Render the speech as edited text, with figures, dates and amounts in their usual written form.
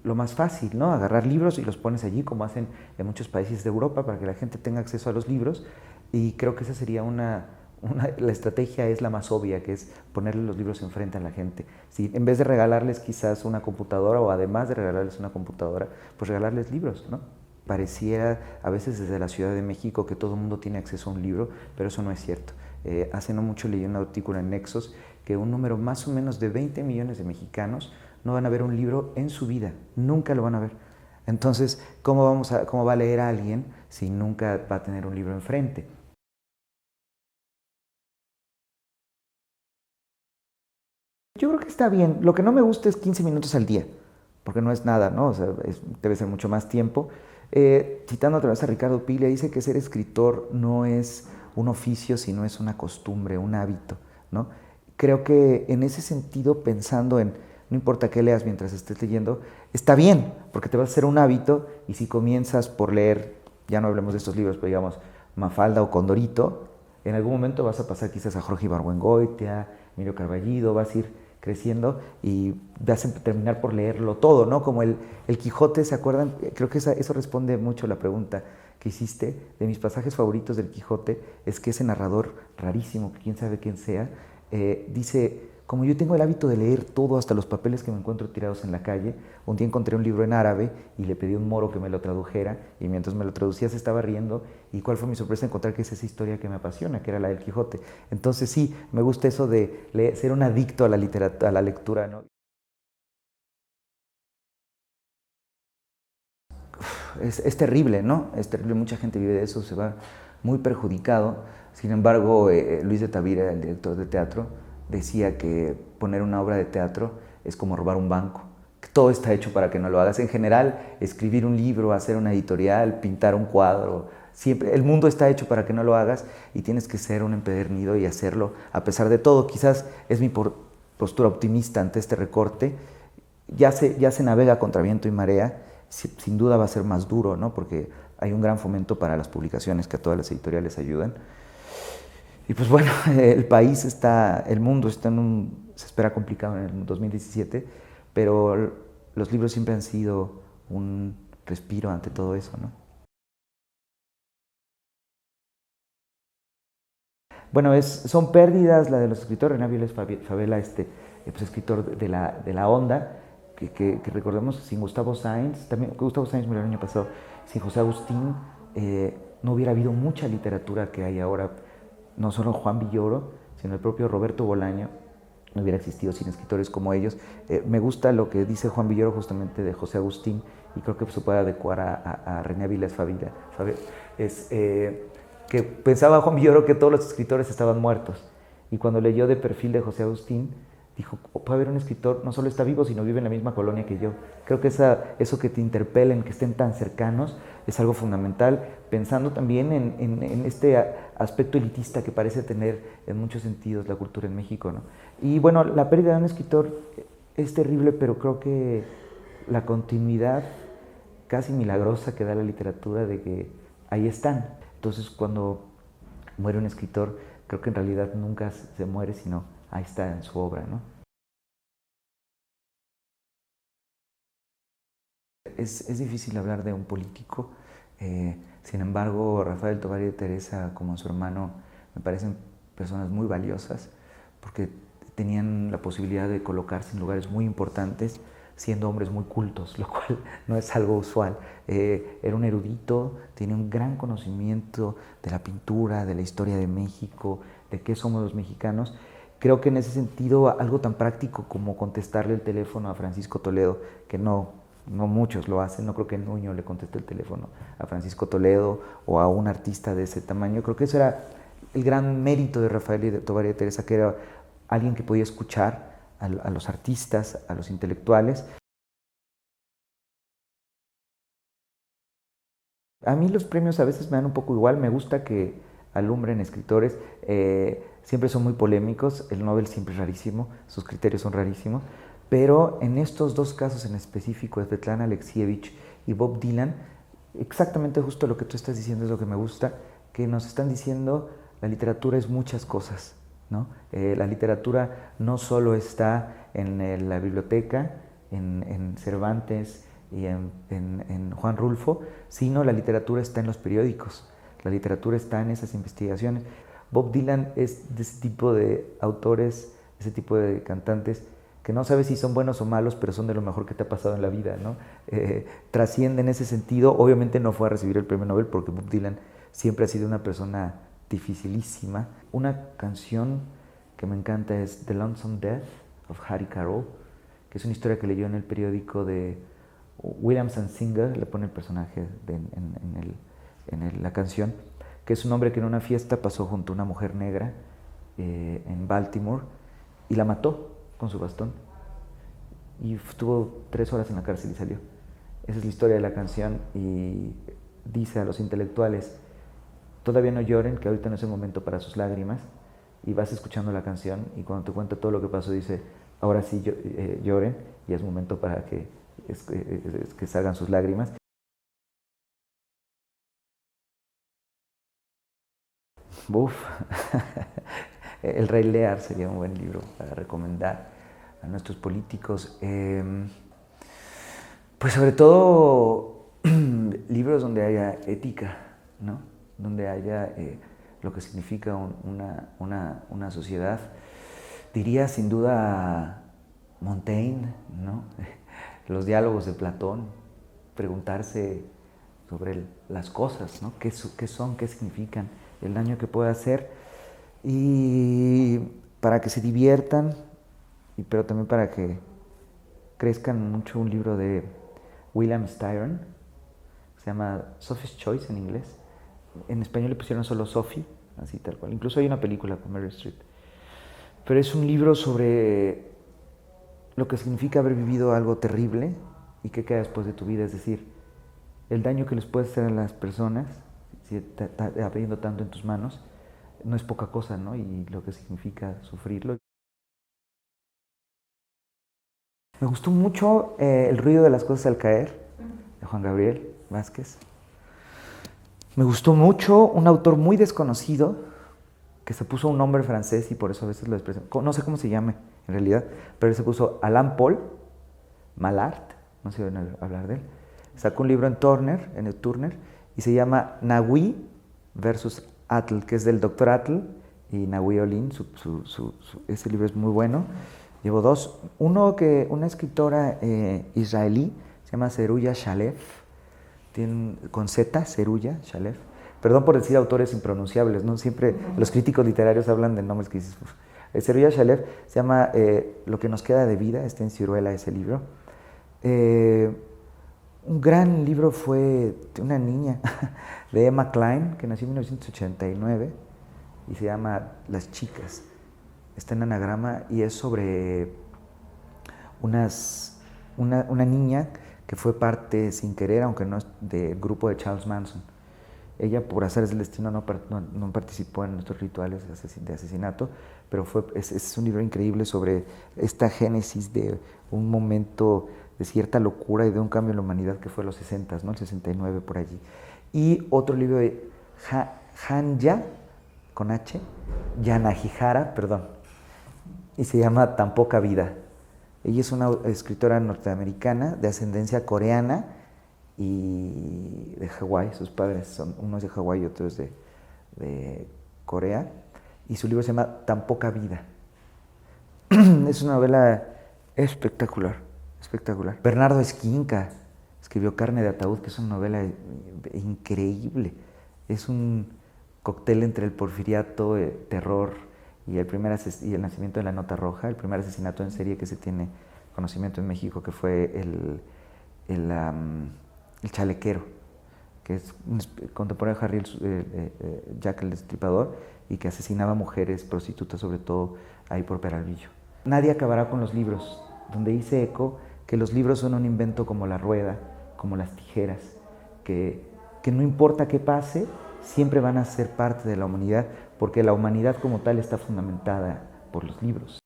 lo más fácil, ¿no? Agarrar libros y los pones allí, como hacen en muchos países de Europa, para que la gente tenga acceso a los libros. Y creo que esa sería la estrategia es la más obvia, que es ponerle los libros enfrente a la gente. Si en vez de regalarles quizás una computadora, o además de regalarles una computadora, pues regalarles libros, ¿no? Pareciera a veces desde la Ciudad de México que todo el mundo tiene acceso a un libro, pero eso no es cierto. Hace no mucho leí un artículo en Nexos que un número más o menos de 20 millones de mexicanos no van a ver un libro en su vida, nunca lo van a ver. Entonces, ¿cómo va a leer a alguien si nunca va a tener un libro enfrente? Yo creo que está bien. Lo que no me gusta es 15 minutos al día, porque no es nada, ¿no? O sea, debe ser mucho más tiempo. Citando otra vez a Ricardo Piglia, dice que ser escritor no es un oficio, sino es una costumbre, un hábito, ¿no? Creo que en ese sentido, pensando en no importa qué leas mientras estés leyendo, está bien, porque te va a hacer un hábito y si comienzas por leer, ya no hablemos de estos libros, pero digamos Mafalda o Condorito, en algún momento vas a pasar quizás a Jorge Ibargüengoitia, Emilio Carballido, vas a ir creciendo y vas a terminar por leerlo todo, ¿no? Como el Quijote, ¿se acuerdan? Creo que eso responde mucho a la pregunta que hiciste. De mis pasajes favoritos del Quijote es que ese narrador rarísimo, que quién sabe quién sea, dice, como yo tengo el hábito de leer todo, hasta los papeles que me encuentro tirados en la calle, un día encontré un libro en árabe y le pedí a un moro que me lo tradujera y mientras me lo traducía se estaba riendo y cuál fue mi sorpresa encontrar que es esa historia que me apasiona, que era la del Quijote. Entonces sí, me gusta eso de ser un adicto a la literatura, a la lectura, ¿no? Es terrible, ¿no? Es terrible, mucha gente vive de eso, se va muy perjudicado. Sin embargo, Luis de Tavira, el director de teatro, decía que poner una obra de teatro es como robar un banco, que todo está hecho para que no lo hagas. En general, escribir un libro, hacer una editorial, pintar un cuadro, siempre, el mundo está hecho para que no lo hagas y tienes que ser un empedernido y hacerlo a pesar de todo. Quizás es mi postura optimista ante este recorte. Ya se navega contra viento y marea, sin duda va a ser más duro, ¿no? Porque hay un gran fomento para las publicaciones que a todas las editoriales ayudan. Y pues bueno, el mundo está se espera complicado en el 2017, pero los libros siempre han sido un respiro ante todo eso, ¿no? Bueno, son pérdidas la de los escritores. René Avilés Favela, pues, escritor de la onda, que recordemos, sin Gustavo Sáenz, también Gustavo Sáenz murió el año pasado, sin José Agustín, no hubiera habido mucha literatura que hay ahora, no solo Juan Villoro, sino el propio Roberto Bolaño, no hubiera existido sin escritores como ellos. Me gusta lo que dice Juan Villoro justamente de José Agustín, y creo que se puede adecuar a René Avilés Favela. Es, que pensaba Juan Villoro que todos los escritores estaban muertos. Y cuando leyó De perfil de José Agustín, dijo, puede haber un escritor, no solo está vivo, sino vive en la misma colonia que yo. Creo que eso que te interpelen, que estén tan cercanos, es algo fundamental, pensando también en este aspecto elitista que parece tener en muchos sentidos la cultura en México, ¿no? Y bueno, la pérdida de un escritor es terrible, pero creo que la continuidad casi milagrosa que da la literatura de que ahí están. Entonces, cuando muere un escritor, creo que en realidad nunca se muere, sino ahí está en su obra, ¿no? Es difícil hablar de un político, sin embargo, Rafael Tovar y Teresa, como su hermano, me parecen personas muy valiosas, porque tenían la posibilidad de colocarse en lugares muy importantes, siendo hombres muy cultos, lo cual no es algo usual. Era un erudito, tenía un gran conocimiento de la pintura, de la historia de México, de qué somos los mexicanos. Creo que en ese sentido, algo tan práctico como contestarle el teléfono a Francisco Toledo, que no muchos lo hacen, no creo que Nuño le conteste el teléfono a Francisco Toledo o a un artista de ese tamaño. Creo que eso era el gran mérito de Rafael y de Tovar y de Teresa, que era alguien que podía escuchar a los artistas, a los intelectuales. A mí los premios a veces me dan un poco igual, me gusta que alumbren escritores, siempre son muy polémicos, el Nobel siempre es rarísimo, sus criterios son rarísimos, pero en estos dos casos en específico, Svetlana Alexievich y Bob Dylan, exactamente justo lo que tú estás diciendo es lo que me gusta, que nos están diciendo la literatura es muchas cosas, ¿no? La literatura no solo está en la biblioteca, en Cervantes, y en Juan Rulfo, sino la literatura está en los periódicos, la literatura está en esas investigaciones. Bob Dylan es de ese tipo de autores, ese tipo de cantantes que no sabes si son buenos o malos, pero son de lo mejor que te ha pasado en la vida, ¿no? Trasciende en ese sentido. Obviamente no fue a recibir el premio Nobel porque Bob Dylan siempre ha sido una persona dificilísima. Una canción que me encanta es The Lonesome Death of Hattie Carroll, que es una historia que leyó en el periódico de Williams and Singer, le pone el personaje en la canción, que es un hombre que en una fiesta pasó junto a una mujer negra en Baltimore y la mató con su bastón. Y estuvo 3 horas en la cárcel y salió. Esa es la historia de la canción y dice a los intelectuales, todavía no lloren, que ahorita no es el momento para sus lágrimas. Y vas escuchando la canción y cuando te cuenta todo lo que pasó dice, ahora sí lloren y es momento para que salgan sus lágrimas. Uf, El Rey Lear sería un buen libro para recomendar a nuestros políticos. Pues sobre todo libros donde haya ética, ¿no? Donde haya lo que significa una sociedad. Diría sin duda Montaigne, ¿no? Los diálogos de Platón, preguntarse sobre las cosas, ¿no? ¿Qué son, qué significan, el daño que puede hacer? Y para que se diviertan, pero también para que crezcan mucho, un libro de William Styron, se llama Sophie's Choice en inglés. En español le pusieron solo Sophie, así tal cual. Incluso hay una película con Meryl Streep. Pero es un libro sobre lo que significa haber vivido algo terrible y qué queda después de tu vida. Es decir, el daño que les puedes hacer a las personas, si está habiendo tanto en tus manos, no es poca cosa, ¿no? Y lo que significa sufrirlo. Me gustó mucho El ruido de las cosas al caer, de Juan Gabriel Vázquez. Me gustó mucho un autor muy desconocido que se puso un nombre francés y por eso a veces lo expresan. No sé cómo se llame en realidad, pero él se puso Alain Paul Malart, no sé si van a hablar de él. Sacó un libro en el Turner, y se llama Nahui versus Atl, que es del Dr. Atl y Nahui Olin. Ese libro es muy bueno. Llevo 2. Una escritora israelí, se llama Zeruya Shalev, con Z, Zeruya Shalev. Perdón por decir autores impronunciables, ¿no? Siempre los críticos literarios hablan de nombres que dices. Zeruya Shalev se llama Lo que nos queda de vida, está en Ciruela ese libro. Un gran libro fue de una niña, de Emma Klein, que nació en 1989 y se llama Las chicas. Está en anagrama y es sobre una niña que fue parte sin querer, aunque no es del grupo de Charles Manson. Ella, por azares del destino, no participó en estos rituales de asesinato, pero es un libro increíble sobre esta génesis de un momento de cierta locura y de un cambio en la humanidad que fue en los 60, ¿no? El 69 por allí. Y otro libro de Hanya, con H, Yanagihara, perdón, y se llama Tan poca vida. Ella es una escritora norteamericana de ascendencia coreana y de Hawái. Sus padres uno es de Hawái y otro es de Corea. Y su libro se llama Tan poca vida. Es una novela espectacular, espectacular. Bernardo Esquinca escribió Carne de ataúd, que es una novela increíble. Es un cóctel entre el porfiriato, el terror y el nacimiento de la nota roja, el primer asesinato en serie que se tiene conocimiento en México, que fue el chalequero, que es un contemporáneo de Harry Jack el Destripador, y que asesinaba mujeres prostitutas, sobre todo ahí por Peralvillo. Nadie acabará con los libros, donde hice eco que los libros son un invento como la rueda, como las tijeras, que no importa qué pase, siempre van a ser parte de la humanidad, porque la humanidad como tal está fundamentada por los libros.